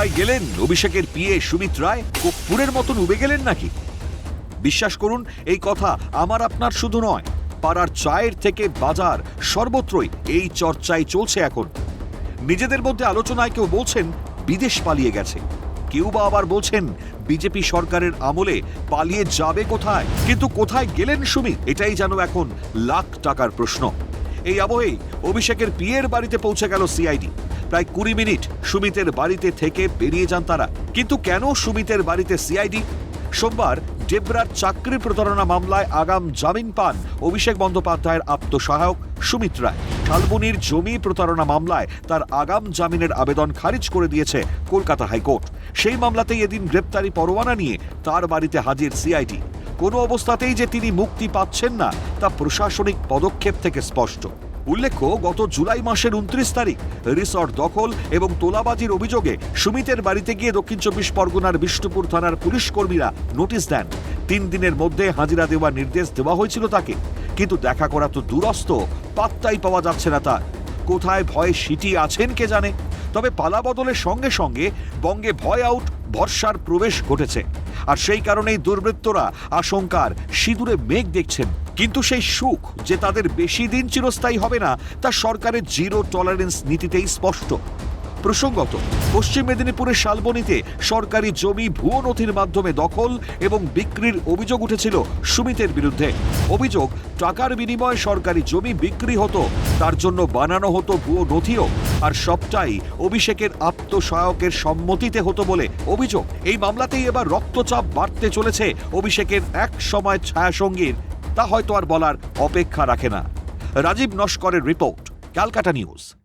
কোথায় গেলেন অভিষেকের পিএ সুমিত রায়? কর্পূরের মতন উবে গেলেন নাকি? বিশ্বাস করুন, এই কথা আমার আপনার শুধু নয়, পাড়ার চায়ের থেকে বাজার সর্বত্রই এই চর্চাই চলছে এখন। নিজেদের মধ্যে আলোচনায় কেউ বলছেন বিদেশ পালিয়ে গেছে, কেউ বা আবার বলছেন বিজেপি সরকারের আমলে পালিয়ে যাবে কোথায়। কিন্তু কোথায় গেলেন সুমিত, এটাই যেন এখন লাখ টাকার প্রশ্ন। এই আবহেই অভিষেকের পিএর বাড়িতে পৌঁছে গেল সিআইডি। প্রায় 20 মিনিট সুমিতের বাড়িতে থেকে বেরিয়ে যান তারা। কিন্তু কেন সুমিতের বাড়িতে সিআইডি? সোমবার ডেবরার চাকরি প্রতারণা মামলায় আগাম জামিন পান অভিষেক বন্দ্যোপাধ্যায়ের আত্মসহায়ক সুমিত রায়। শালবনির জমি প্রতারণা মামলায় তার আগাম জামিনের আবেদন খারিজ করে দিয়েছে কলকাতা হাইকোর্ট। সেই মামলাতেই এদিন গ্রেপ্তারি পরোয়ানা নিয়ে তার বাড়িতে হাজির সিআইডি। কোনো অবস্থাতেই যে তিনি মুক্তি পাচ্ছেন না তা প্রশাসনিক পদক্ষেপ থেকে স্পষ্ট। উল্লেখ্য, গত জুলাই মাসের 29 তারিখ রিসর্ট দখল এবং তোলাবাজির অভিযোগে সুমিতের বাড়িতে গিয়ে দক্ষিণ 24 পরগনার বিষ্ণুপুর থানার পুলিশ কর্মীরা নোটিশ দেন। 3 দিনের মধ্যে হাজিরা দেওয়ার নির্দেশ দেওয়া হয়েছিল তাকে, কিন্তু দেখা করা তো দূরস্থ, পাত্তাই পাওয়া যাচ্ছে না তার। কোথায় ভয়ে সিটিয়ে আছেন কে জানে। তবে পালা বদলের সঙ্গে সঙ্গে বঙ্গে ভয় আউট ভরসার প্রবেশ ঘটেছে, আর সেই কারণেই দুর্বৃত্তরা আশঙ্কার সিঁদুরে মেঘ দেখছেন। কিন্তু সেই সুখ যে তাদের বেশি দিন চিরস্থায়ী হবে না তা সরকারের জিরো টলারেন্স নীতিতেই স্পষ্ট। প্রসঙ্গত, পশ্চিম মেদিনীপুরের শালবনীতে সরকারি জমি ভুয়ো নথির মাধ্যমে দখল এবং বিক্রির অভিযোগ উঠেছিল সুমিতের বিরুদ্ধে। অভিযোগ, টাকার বিনিময়ে সরকারি জমি বিক্রি হতো, তার জন্য বানানো হতো ভুয়ো নথিও, আর সবটাই অভিষেকের আত্মসহায়কের সম্মতিতে হতো বলে অভিযোগ। এই মামলাতেই এবার রক্তচাপ বাড়তে চলেছে অভিষেকের এক সময় ছায়াসঙ্গীর, তা হয়তো আর বলার অপেক্ষা রাখে না। রাজীব নস্করের রিপোর্ট, ক্যালকাটা নিউজ।